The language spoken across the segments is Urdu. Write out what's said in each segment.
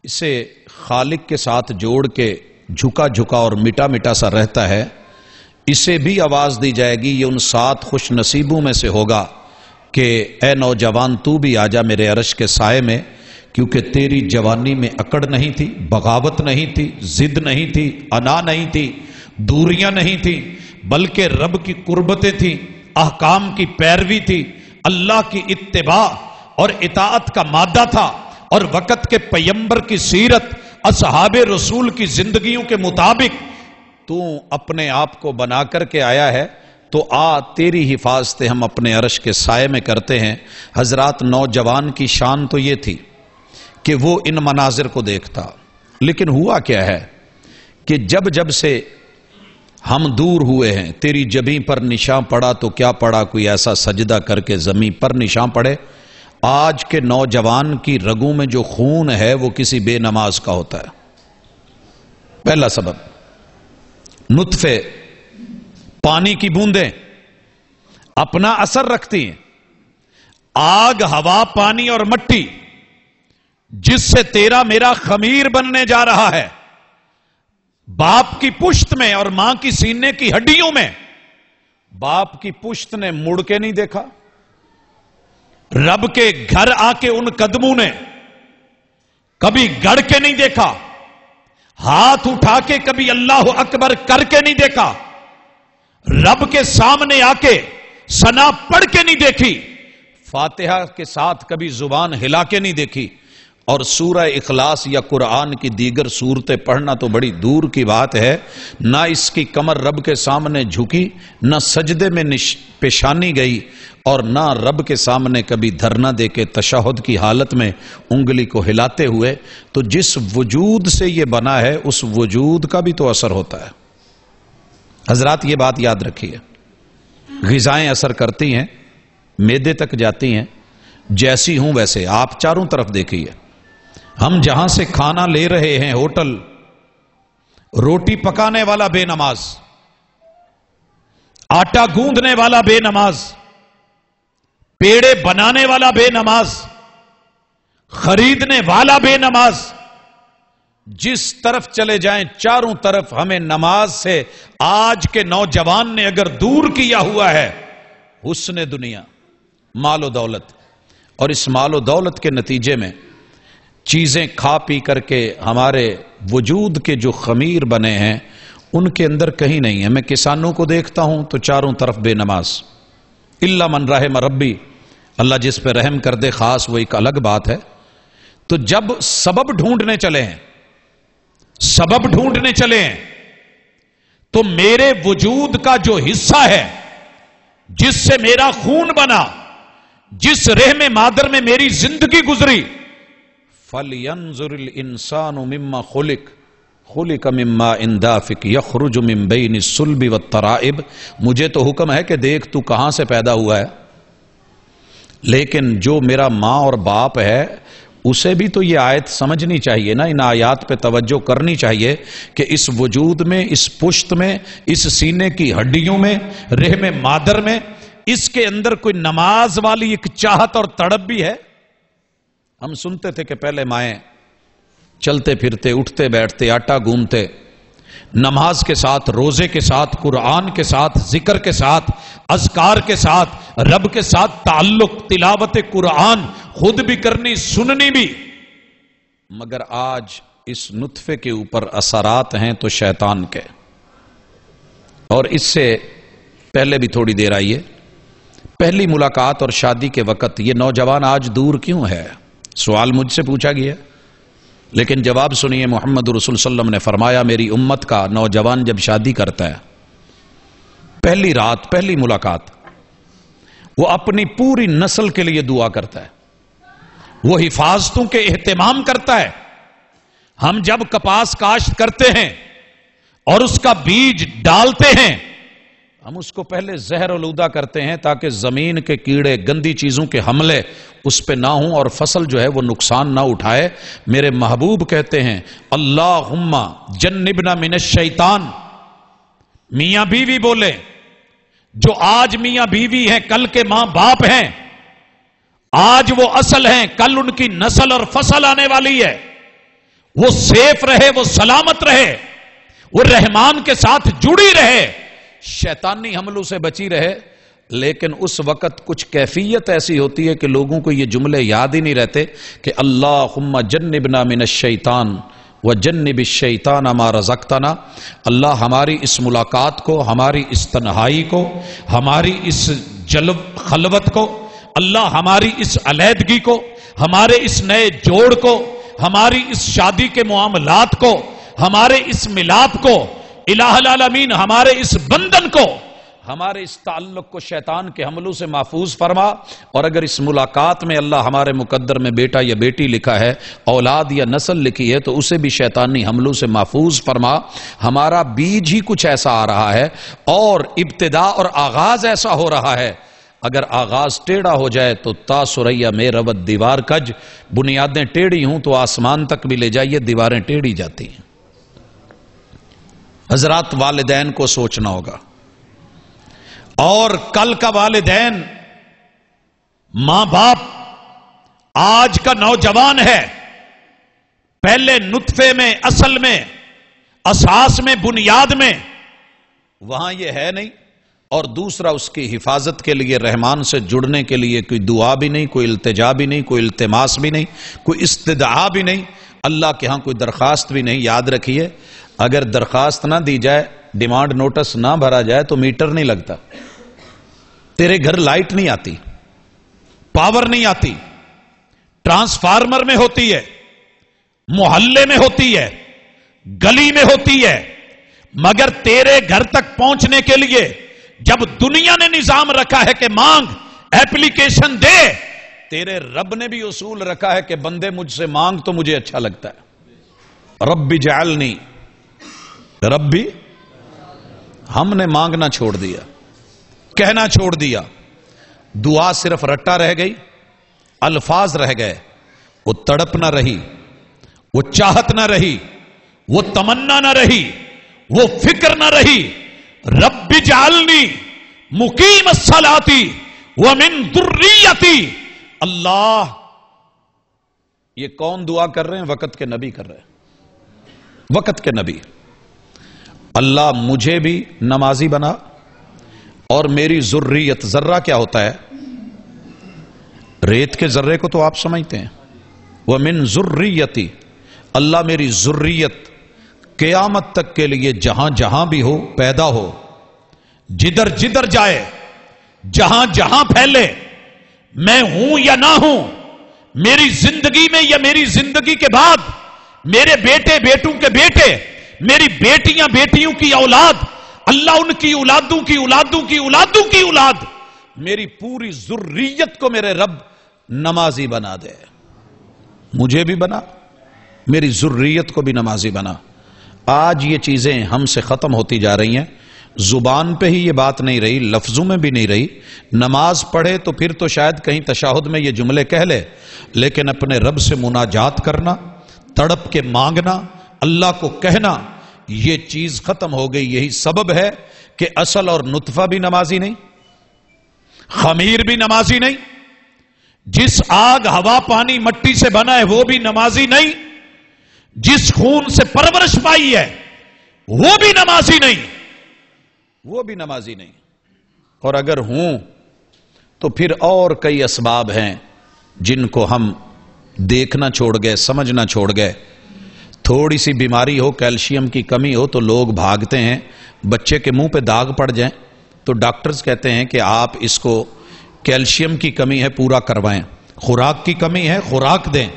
اسے خالق کے ساتھ جوڑ کے جھکا جھکا اور مٹا مٹا سا رہتا ہے، اسے بھی آواز دی جائے گی، یہ ان 7 خوش نصیبوں میں سے ہوگا کہ اے نوجوان تو بھی آجا میرے عرش کے سائے میں، کیونکہ تیری جوانی میں اکڑ نہیں تھی، بغاوت نہیں تھی، ضد نہیں تھی، انا نہیں تھی، دوریاں نہیں تھی، بلکہ رب کی قربتیں تھیں، احکام کی پیروی تھی، اللہ کی اتباع اور اطاعت کا مادہ تھا، اور وقت کے پیمبر کی سیرت، اصحاب رسول کی زندگیوں کے مطابق تو اپنے آپ کو بنا کر کے آیا ہے، تو تیری حفاظت ہم اپنے عرش کے سائے میں کرتے ہیں۔ حضرات، نوجوان کی شان تو یہ تھی کہ وہ ان مناظر کو دیکھتا، لیکن ہوا کیا ہے کہ جب جب سے ہم دور ہوئے ہیں، تیری جبیں پر نشان پڑا تو کیا پڑا، کوئی ایسا سجدہ کر کے زمین پر نشان پڑے۔ آج کے نوجوان کی رگوں میں جو خون ہے وہ کسی بے نماز کا ہوتا ہے۔ پہلا سبب، نطفے، پانی کی بوندیں اپنا اثر رکھتی ہیں۔ آگ، ہوا، پانی اور مٹی جس سے تیرا میرا خمیر بننے جا رہا ہے، باپ کی پشت میں اور ماں کی سینے کی ہڈیوں میں، باپ کی پشت نے مڑ کے نہیں دیکھا، رب کے گھر آ کے ان قدموں نے کبھی گڑ کے نہیں دیکھا، ہاتھ اٹھا کے کبھی اللہ اکبر کر کے نہیں دیکھا، رب کے سامنے آ کے ثنا پڑھ کے نہیں دیکھی، فاتحہ کے ساتھ کبھی زبان ہلا کے نہیں دیکھی، اور سورہ اخلاص یا قرآن کی دیگر سورتیں پڑھنا تو بڑی دور کی بات ہے۔ نہ اس کی کمر رب کے سامنے جھکی، نہ سجدے میں پیشانی گئی، اور نہ رب کے سامنے کبھی دھرنا دے کے تشہد کی حالت میں انگلی کو ہلاتے ہوئے۔ تو جس وجود سے یہ بنا ہے اس وجود کا بھی تو اثر ہوتا ہے۔ حضرات، یہ بات یاد رکھیے، غذائیں اثر کرتی ہیں، معدے تک جاتی ہیں، جیسی ہوں ویسے۔ آپ چاروں طرف دیکھیے، ہم جہاں سے کھانا لے رہے ہیں، ہوٹل، روٹی پکانے والا بے نماز، آٹا گوندنے والا بے نماز، پیڑے بنانے والا بے نماز، خریدنے والا بے نماز، جس طرف چلے جائیں چاروں طرف ہمیں نماز سے آج کے نوجوان نے اگر دور کیا ہوا ہے، حسن دنیا، مال و دولت، اور اس مال و دولت کے نتیجے میں چیزیں کھا پی کر کے ہمارے وجود کے جو خمیر بنے ہیں ان کے اندر کہیں نہیں ہے۔ میں کسانوں کو دیکھتا ہوں تو چاروں طرف بے نماز، الا من رحم ربی، اللہ جس پہ رحم کر دے خاص، وہ ایک الگ بات ہے۔ تو جب سبب ڈھونڈنے چلے ہیں، سبب ڈھونڈنے چلے ہیں، تو میرے وجود کا جو حصہ ہے، جس سے میرا خون بنا، جس رحم مادر میں میری زندگی گزری، فَلْيَنْظُرِ الْإِنسَانُ مِمَّا خُلِقَ مِن مَّاءٍ دَافِقٍ يَخْرُجُ مِن بَيْنِ الصُّلْبِ وَالتَّرَائِبِ۔ مجھے تو حکم ہے کہ دیکھ تو کہاں سے پیدا ہوا ہے، لیکن جو میرا ماں اور باپ ہے اسے بھی تو یہ آیت سمجھنی چاہیے نا، ان آیات پہ توجہ کرنی چاہیے کہ اس وجود میں، اس پشت میں، اس سینے کی ہڈیوں میں، رحم مادر میں، اس کے اندر کوئی نماز والی ایک چاہت اور تڑپ بھی ہے۔ ہم سنتے تھے کہ پہلے مائیں چلتے پھرتے، اٹھتے بیٹھتے، آٹا گوندتے، نماز کے ساتھ، روزے کے ساتھ، قرآن کے ساتھ، ذکر کے ساتھ، اذکار کے ساتھ، رب کے ساتھ تعلق، تلاوت قرآن خود بھی کرنی، سننی بھی، مگر آج اس نطفے کے اوپر اثرات ہیں تو شیطان کے۔ اور اس سے پہلے بھی تھوڑی دیر آئیے، پہلی ملاقات اور شادی کے وقت یہ نوجوان آج دور کیوں ہے؟ سوال مجھ سے پوچھا گیا، لیکن جواب سنیے۔ محمد رسول صلی اللہ علیہ وسلم نے فرمایا، میری امت کا نوجوان جب شادی کرتا ہے، پہلی رات، پہلی ملاقات، وہ اپنی پوری نسل کے لیے دعا کرتا ہے، وہ حفاظتوں کے اہتمام کرتا ہے۔ ہم جب کپاس کاشت کرتے ہیں اور اس کا بیج ڈالتے ہیں، ہم اس کو پہلے زہر آلودہ کرتے ہیں تاکہ زمین کے کیڑے، گندی چیزوں کے حملے اس پہ نہ ہوں اور فصل جو ہے وہ نقصان نہ اٹھائے۔ میرے محبوب کہتے ہیں، اللہم جنبنا من الشیطان۔ میاں بیوی بولے، جو آج میاں بیوی ہیں کل کے ماں باپ ہیں، آج وہ اصل ہیں، کل ان کی نسل اور فصل آنے والی ہے۔ وہ سیف رہے، وہ سلامت رہے، وہ رحمان کے ساتھ جڑی رہے، شیطانی حملوں سے بچی رہے. لیکن اس وقت کچھ کیفیت ایسی ہوتی ہے کہ لوگوں کو یہ جملے یاد ہی نہیں رہتے کہ اللہم جنبنا من الشیطان وجنب الشیطان ما رزقتنا. اللہ ہماری اس ملاقات کو، ہماری اس تنہائی کو، ہماری اس خلوت کو، اللہ ہماری اس علیحدگی کو، ہمارے اس نئے جوڑ کو، ہماری اس شادی کے معاملات کو، ہمارے اس ملاپ کو، الہ العالمین ہمارے اس بندن کو، ہمارے اس تعلق کو شیطان کے حملوں سے محفوظ فرما. اور اگر اس ملاقات میں اللہ ہمارے مقدر میں بیٹا یا بیٹی لکھا ہے، اولاد یا نسل لکھی ہے، تو اسے بھی شیطانی حملوں سے محفوظ فرما. ہمارا بیج ہی کچھ ایسا آ رہا ہے اور ابتدا اور آغاز ایسا ہو رہا ہے. اگر آغاز ٹیڑھا ہو جائے تو تا سریا میں رود دیوار کج، بنیادیں ٹیڑھی ہوں تو آسمان تک بھی لے جائیے، دیواریں ٹیڑھی جاتی ہیں. حضرات والدین کو سوچنا ہوگا. اور کل کا والدین، ماں باپ، آج کا نوجوان ہے، پہلے نطفے میں، اصل میں، اساس میں، بنیاد میں وہاں یہ ہے نہیں. اور دوسرا اس کی حفاظت کے لیے، رحمان سے جڑنے کے لیے کوئی دعا بھی نہیں، کوئی التجا بھی نہیں، کوئی التماس بھی نہیں، کوئی استدعا بھی نہیں، اللہ کے ہاں کوئی درخواست بھی نہیں. یاد رکھیے، اگر درخواست نہ دی جائے، ڈیمانڈ نوٹس نہ بھرا جائے تو میٹر نہیں لگتا، تیرے گھر لائٹ نہیں آتی، پاور نہیں آتی. ٹرانسفارمر میں ہوتی ہے، محلے میں ہوتی ہے، گلی میں ہوتی ہے، مگر تیرے گھر تک پہنچنے کے لیے جب دنیا نے نظام رکھا ہے کہ مانگ، ایپلیکیشن دے، تیرے رب نے بھی اصول رکھا ہے کہ بندے مجھ سے مانگ تو مجھے اچھا لگتا ہے. رب جعلنی، رب بھی، ہم نے مانگنا چھوڑ دیا، کہنا چھوڑ دیا. دعا صرف رٹا رہ گئی، الفاظ رہ گئے، وہ تڑپ نہ رہی، وہ چاہت نہ رہی، وہ تمنا نہ رہی، وہ فکر نہ رہی. رب جعلنی مقیم الصلاۃ ومن ذریتی. اللہ، یہ کون دعا کر رہے ہیں؟ وقت کے نبی کر رہے ہیں، وقت کے نبی. اللہ مجھے بھی نمازی بنا اور میری ذریت. ذرہ کیا ہوتا ہے؟ ریت کے ذرے کو تو آپ سمجھتے ہیں. وَمِن ذُرِّيَّتِي، اللہ میری ذریت قیامت تک کے لیے جہاں جہاں بھی ہو، پیدا ہو، جدھر جدھر جائے، جہاں جہاں پھیلے، میں ہوں یا نہ ہوں، میری زندگی میں یا میری زندگی کے بعد، میرے بیٹے بیٹوں کے بیٹے، میری بیٹیاں بیٹیوں کی اولاد، اللہ ان کی اولادوں کی اولادوں کی اولادوں کی اولاد، میری پوری ذریت کو میرے رب نمازی بنا دے. مجھے بھی بنا، میری ذریت کو بھی نمازی بنا. آج یہ چیزیں ہم سے ختم ہوتی جا رہی ہیں. زبان پہ ہی یہ بات نہیں رہی، لفظوں میں بھی نہیں رہی. نماز پڑھے تو پھر تو شاید کہیں تشہد میں یہ جملے کہہ لے، لیکن اپنے رب سے مناجات کرنا، تڑپ کے مانگنا، اللہ کو کہنا، یہ چیز ختم ہو گئی. یہی سبب ہے کہ اصل اور نطفہ بھی نمازی نہیں، خمیر بھی نمازی نہیں، جس آگ ہوا پانی مٹی سے بنا ہے وہ بھی نمازی نہیں، جس خون سے پرورش پائی ہے وہ بھی نمازی نہیں، وہ بھی نمازی نہیں. اور اگر ہوں تو پھر اور کئی اسباب ہیں جن کو ہم دیکھنا چھوڑ گئے، سمجھنا چھوڑ گئے. تھوڑی سی بیماری ہو، کیلشیم کی کمی ہو تو لوگ بھاگتے ہیں. بچے کے منہ پہ داغ پڑ جائیں تو ڈاکٹرز کہتے ہیں کہ آپ اس کو کیلشیم کی کمی ہے پورا کروائیں، خوراک کی کمی ہے خوراک دیں،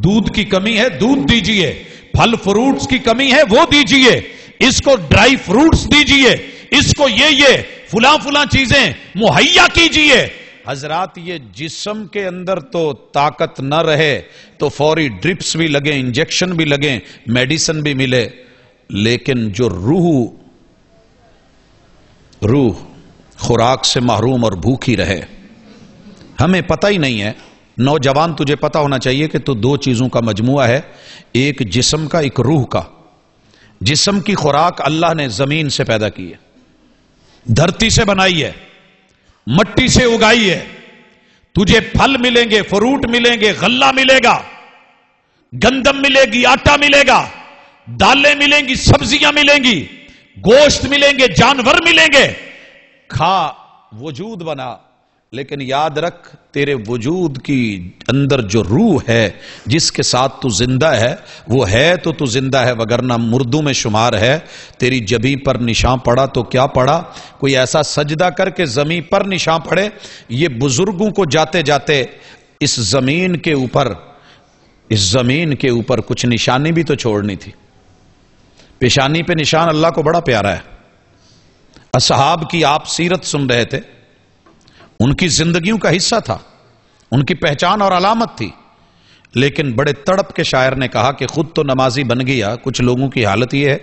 دودھ کی کمی ہے دودھ دیجئے، پھل فروٹس کی کمی ہے وہ دیجئے، اس کو ڈرائی فروٹس دیجئے، اس کو یہ فلاں فلاں چیزیں مہیا کیجئے. حضرات یہ جسم کے اندر تو طاقت نہ رہے تو فوری ڈرپس بھی لگیں، انجیکشن بھی لگیں، میڈیسن بھی ملے، لیکن جو روح خوراک سے محروم اور بھوکی رہے. ہمیں پتہ ہی نہیں ہے. نوجوان تجھے پتہ ہونا چاہیے کہ تو دو چیزوں کا مجموعہ ہے، ایک جسم کا، ایک روح کا. جسم کی خوراک اللہ نے زمین سے پیدا کی ہے، دھرتی سے بنائی ہے، مٹی سے اگائی ہے. تجھے پھل ملیں گے، فروٹ ملیں گے، غلہ ملے گا، گندم ملے گی، آٹا ملے گا، دالیں ملیں گی، سبزیاں ملیں گی، گوشت ملیں گے، جانور ملیں گے، کھا، وجود بنا۔ لیکن یاد رکھ، تیرے وجود کی اندر جو روح ہے جس کے ساتھ تو زندہ ہے، وہ ہے تو زندہ ہے، وگرنہ مردوں میں شمار ہے۔ تیری جبیں پر نشان پڑا تو کیا پڑا؟ کوئی ایسا سجدہ کر کے زمین پر نشان پڑے۔ یہ بزرگوں کو جاتے جاتے اس زمین کے اوپر کچھ نشانی بھی تو چھوڑنی تھی۔ پیشانی پہ نشان اللہ کو بڑا پیارا ہے۔ اصحاب کی آپ سیرت سن رہے تھے، ان کی زندگیوں کا حصہ تھا، ان کی پہچان اور علامت تھی، لیکن بڑے تڑپ کے شاعر نے کہا کہ خود تو نمازی بن گیا۔ کچھ لوگوں کی حالت یہ ہے،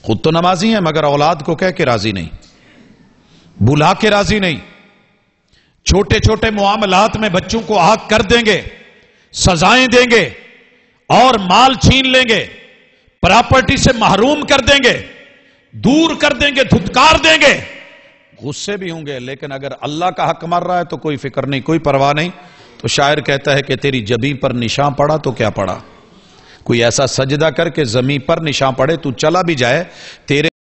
خود تو نمازی ہیں مگر اولاد کو کہہ کے راضی نہیں، بلا کے راضی نہیں، چھوٹے چھوٹے معاملات میں بچوں کو آگ کر دیں گے، سزائیں دیں گے اور مال چھین لیں گے، پراپرٹی سے محروم کر دیں گے، دور کر دیں گے، دھتکار دیں گے، غصے بھی ہوں گے، لیکن اگر اللہ کا حق مر رہا ہے تو کوئی فکر نہیں، کوئی پرواہ نہیں۔ تو شاعر کہتا ہے کہ تیری جبیں پر نشان پڑا تو کیا پڑا؟ کوئی ایسا سجدہ کر کے زمین پر نشان پڑے، تو چلا بھی جائے، تیرے